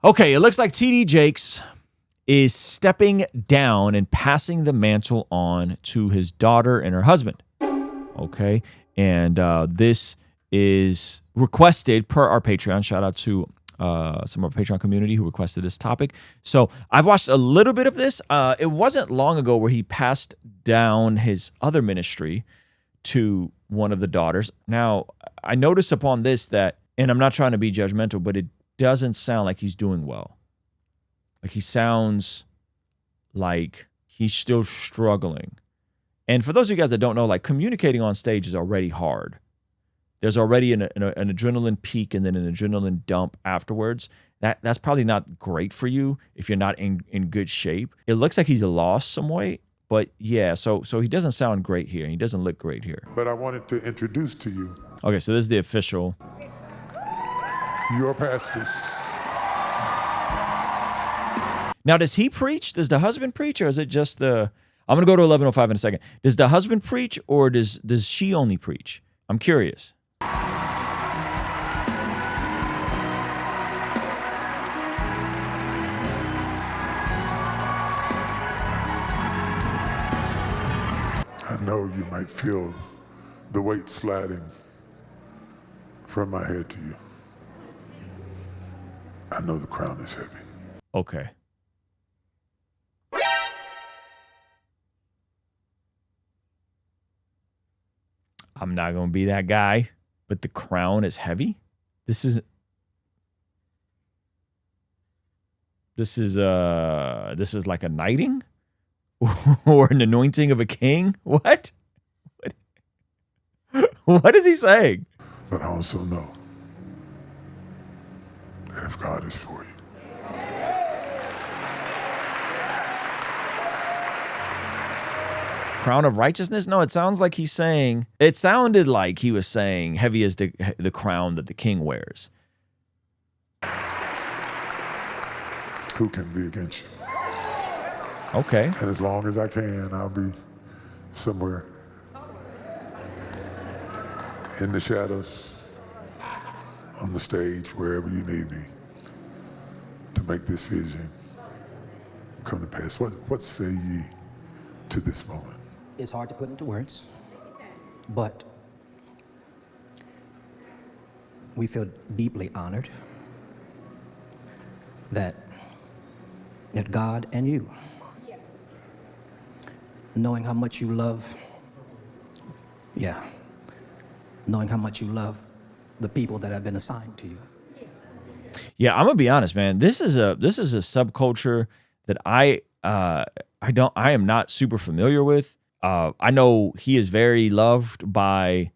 Okay, it looks like TD Jakes is stepping down and passing the mantle on to his daughter and her husband. Okay, and this is requested per our Patreon. Shout out to some of our Patreon community who requested this topic. So I've watched a little bit of this. It wasn't long ago where he passed down his other ministry to one of the daughters. Now, I notice upon this that, and I'm not trying to be judgmental, but it doesn't sound like he's doing well. Like he sounds like he's still struggling. And for those of you guys that don't know, like communicating on stage is already hard. There's already an adrenaline peak and then an adrenaline dump afterwards. That's probably not great for you if you're not in good shape. It looks like he's lost some weight, but yeah, so he doesn't sound great here. He doesn't look great here. But I wanted to introduce to you. Okay, so this is the official. Your pastors. Now, does he preach? Does the husband preach, or is it just the? I'm gonna go to 11:05 in a second. Does the husband preach, or does she only preach? I'm curious. I know you might feel the weight sliding from my head to you. I know the crown is heavy. Okay. I'm not going to be that guy, but the crown is heavy. This is like a knighting or an anointing of a king. What is he saying? But I also know that if God is for you, crown of righteousness? No, it sounds like he's saying, it sounded like he was saying heavy is the crown that the king wears. who can be against you? Okay. And as long as I can, I'll be somewhere in the shadows, on the stage, wherever you need me to make this vision come to pass. What say ye to this moment? It's hard to put into words, but we feel deeply honored that God and you, knowing how much you love, knowing how much you love the people that have been assigned to you. Yeah, I'm gonna be honest, man. This is a subculture that I am not super familiar with. I know he is very loved by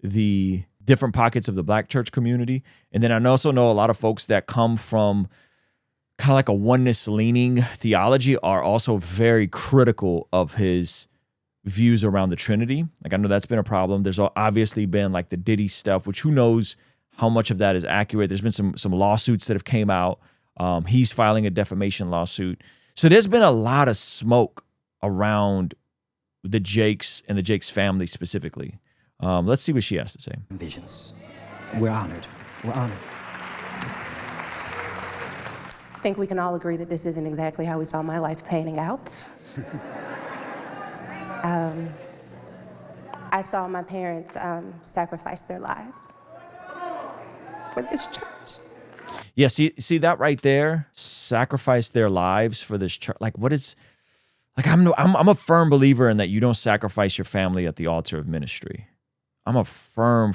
the different pockets of the Black church community, and then I also know a lot of folks that come from kind of like a oneness leaning theology are also very critical of his views around the Trinity. Like, I know that's been a problem. There's obviously been like the Diddy stuff, which who knows how much of that is accurate. There's been some lawsuits that have came out. He's filing a defamation lawsuit. So there's been a lot of smoke around the Jakes and the Jakes family specifically. Let's see what she has to say. Visions. We're honored. We're honored. I think we can all agree that this isn't exactly how we saw my life panning out. I saw my parents sacrifice their lives for this church. Yeah, see that right there? Sacrifice their lives for this church. Like, what is... Like, I'm a firm believer in that you don't sacrifice your family at the altar of ministry. I'm a firm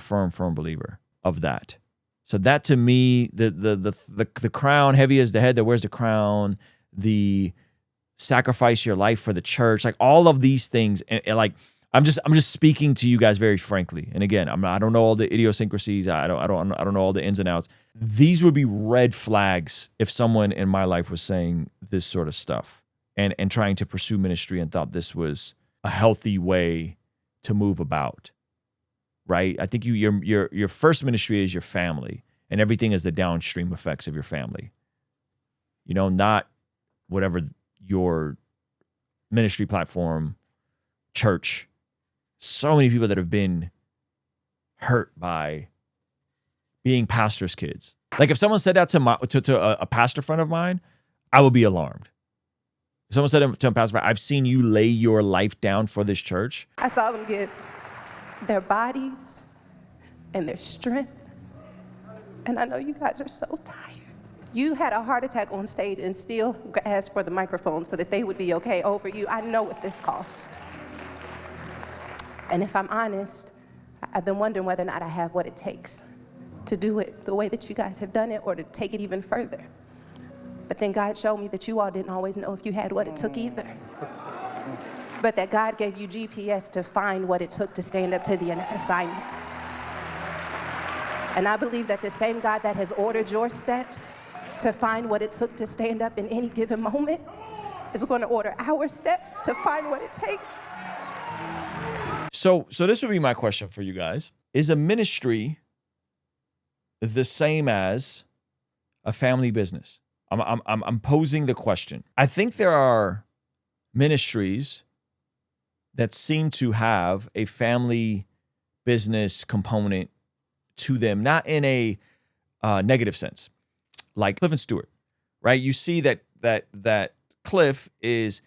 believer of that. So that, to me, the crown, heavy as the head that wears the crown, the sacrifice your life for the church, like all of these things, and like I'm just speaking to you guys very frankly. And again, I don't know all the idiosyncrasies. I don't know all the ins and outs. These would be red flags if someone in my life was saying this sort of stuff and trying to pursue ministry and thought this was a healthy way to move about. Right? I think your first ministry is your family, and everything is the downstream effects of your family. You know, not whatever your ministry platform, church. So many people that have been hurt by being pastors' kids. Like if someone said that to a pastor friend of mine, I would be alarmed. If someone said to a pastor friend, I've seen you lay your life down for this church. I saw them give their bodies and their strength. And I know you guys are so tired. You had a heart attack on stage and still asked for the microphone so that they would be okay over you. I know what this cost. And if I'm honest, I've been wondering whether or not I have what it takes to do it the way that you guys have done it or to take it even further. But then God showed me that you all didn't always know if you had what it took either. But that God gave you GPS to find what it took to stand up to the assignment. And I believe that the same God that has ordered your steps to find what it took to stand up in any given moment is going to order our steps to find what it takes. So this would be my question for you guys. Is a ministry the same as a family business? I'm posing the question. I think there are ministries that seem to have a family business component to them, not in a negative sense, like Cliff and Stewart, right? You see that Cliff is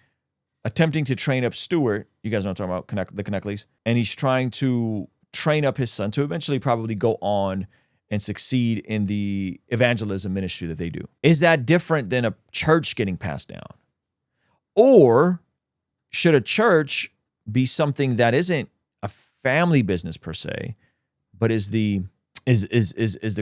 attempting to train up Stewart. You guys know what I'm talking about, the Connectleys, and he's trying to train up his son to eventually probably go on and succeed in the evangelism ministry that they do. Is that different than a church getting passed down? Or should a church be something that isn't a family business per se, but is the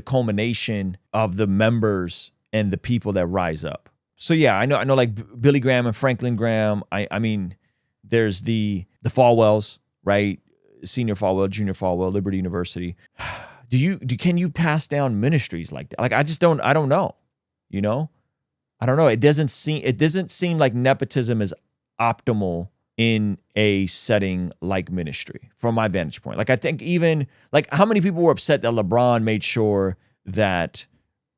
culmination of the members and the people that rise up? So yeah, I know like Billy Graham and Franklin Graham. I mean, there's the Falwells, right? Senior Falwell, Junior Falwell, Liberty University. Can you pass down ministries like that? Like I don't know. You know? I don't know. It doesn't seem like nepotism is optimal in a setting like ministry from my vantage point. Like I think even like how many people were upset that LeBron made sure that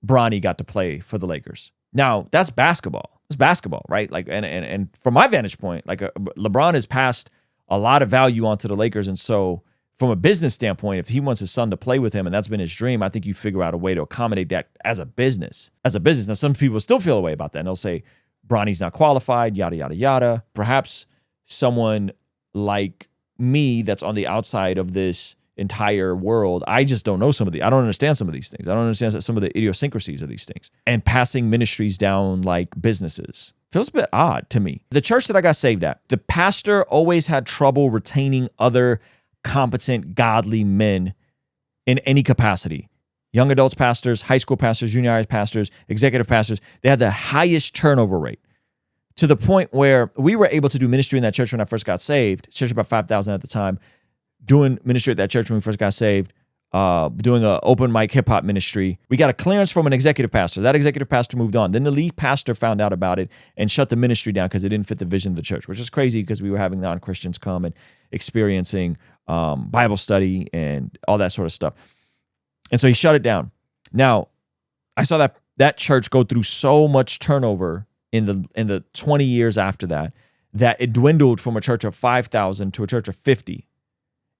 Bronny got to play for the Lakers? Now that's basketball. It's basketball, right? Like and from my vantage point, like LeBron has passed a lot of value onto the Lakers, and so from a business standpoint, if he wants his son to play with him and that's been his dream, I think you figure out a way to accommodate that as a business. Now, some people still feel a way about that, and they'll say Bronny's not qualified, yada yada yada. Perhaps someone like me that's on the outside of this entire world, I just don't know I don't understand some of these things. I don't understand some of the idiosyncrasies of these things. And passing ministries down like businesses feels a bit odd to me. The church that I got saved at, the pastor always had trouble retaining other competent, godly men in any capacity. Young adults pastors, high school pastors, junior high pastors, executive pastors, they had the highest turnover rate, to the point where we were able to do ministry in that church when I first got saved. Church about 5,000 at the time. Doing ministry at that church when we first got saved, doing an open mic hip hop ministry. We got a clearance from an executive pastor. That executive pastor moved on. Then the lead pastor found out about it and shut the ministry down because it didn't fit the vision of the church, which is crazy because we were having non-Christians come and experiencing Bible study and all that sort of stuff. And so he shut it down. Now, I saw that church go through so much turnover in the 20 years after that it dwindled from a church of 5,000 to a church of 50.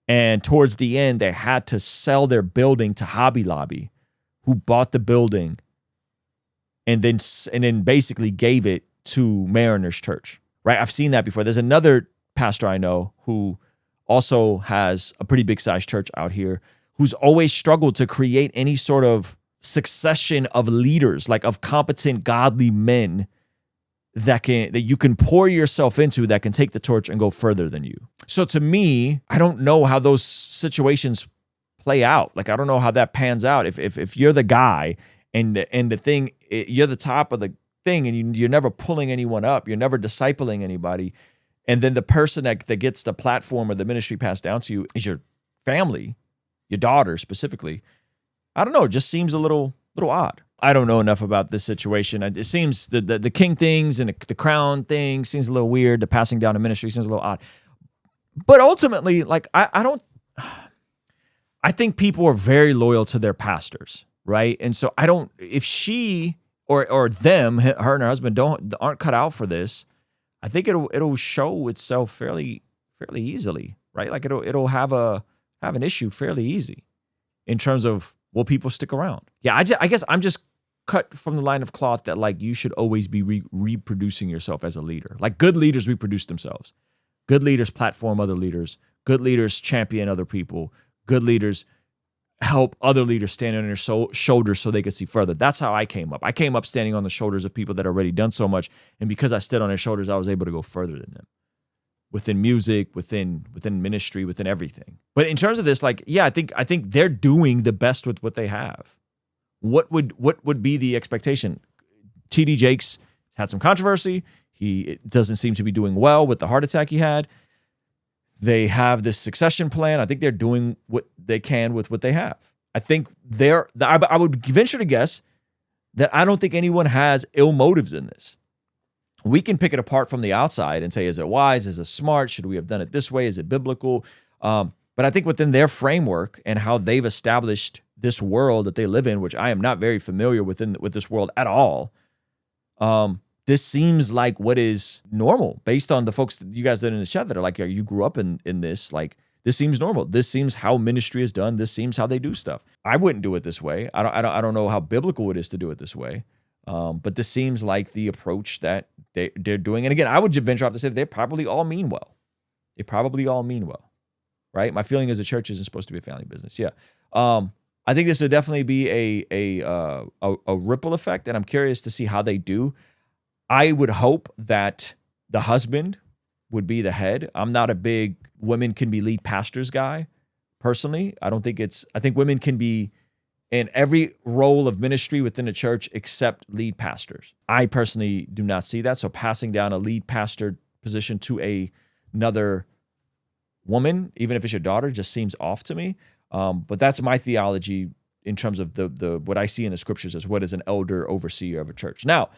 And towards the end, they had to sell their building to Hobby Lobby, who bought the building and then basically gave it to Mariners Church, right? I've seen that before. There's another pastor I know who also has a pretty big sized church out here, who's always struggled to create any sort of succession of leaders, like of competent, godly men that you can pour yourself into, that can take the torch and go further than you. So to me, I don't know how those situations play out. Like I don't know how that pans out. If you're the guy and the thing, you're the top of the thing, and you're never pulling anyone up, you're never discipling anybody, and then the person that gets the platform or the ministry passed down to you is your family, your daughter specifically. I don't know. It just seems a little odd. I don't know enough about this situation. It seems the king things and the crown thing seems a little weird. The passing down of ministry seems a little odd. But ultimately, like I think people are very loyal to their pastors, right? And so if she or them, her and her husband aren't cut out for this, I think it'll show itself fairly easily, right? Like it'll have an issue fairly easy in terms of will people stick around? Yeah, I guess I'm just cut from the line of cloth that like you should always be reproducing yourself as a leader. Like good leaders reproduce themselves. Good leaders platform other leaders. Good leaders champion other people. Good leaders help other leaders stand on their shoulders so they could see further. That's how I came up. I came up standing on the shoulders of people that already done so much. And because I stood on their shoulders, I was able to go further than them. Within music, within ministry, within everything. But in terms of this, like, yeah, I think they're doing the best with what they have. What would be the expectation? TD Jakes had some controversy. He doesn't seem to be doing well with the heart attack he had. They have this succession plan. I think they're doing what they can with what they have. I think I would venture to guess that I don't think anyone has ill motives in this. We can pick it apart from the outside and say, is it wise? Is it smart? Should we have done it this way? Is it biblical? But I think within their framework and how they've established this world that they live in, which I am not very familiar with this world at all, this seems like what is normal based on the folks that you guys did in the chat that are like, you grew up in this, like, this seems normal. This seems how ministry is done. This seems how they do stuff. I wouldn't do it this way. I don't know how biblical it is to do it this way. But this seems like the approach that they're doing. And again, I would venture off to say that they probably all mean well. They probably all mean well, right? My feeling is the church isn't supposed to be a family business. Yeah. I think this would definitely be a ripple effect, and I'm curious to see how they do. I would hope that the husband would be the head. I'm not a big women can be lead pastors guy, personally. I think women can be in every role of ministry within the church except lead pastors. I personally do not see that. So passing down a lead pastor position to another woman, even if it's your daughter, just seems off to me. But that's my theology in terms of the what I see in the scriptures as what is an elder overseer of a church. Now,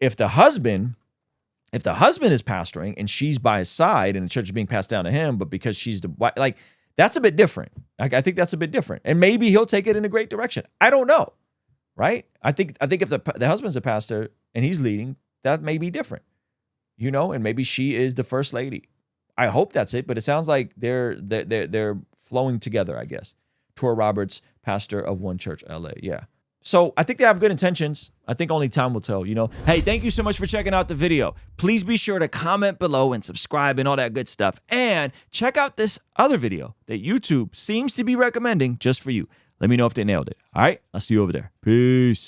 if the husband is pastoring and she's by his side and the church is being passed down to him, but because she's that's a bit different. I think that's a bit different. And maybe he'll take it in a great direction. I don't know, right? I think if the husband's a pastor and he's leading, that may be different, and maybe she is the first lady. I hope that's it, but it sounds like they're flowing together, I guess. Tora Roberts, pastor of One Church LA. Yeah. So I think they have good intentions. I think only time will tell, Hey, thank you so much for checking out the video. Please be sure to comment below and subscribe and all that good stuff. And check out this other video that YouTube seems to be recommending just for you. Let me know if they nailed it. All right? I'll see you over there. Peace.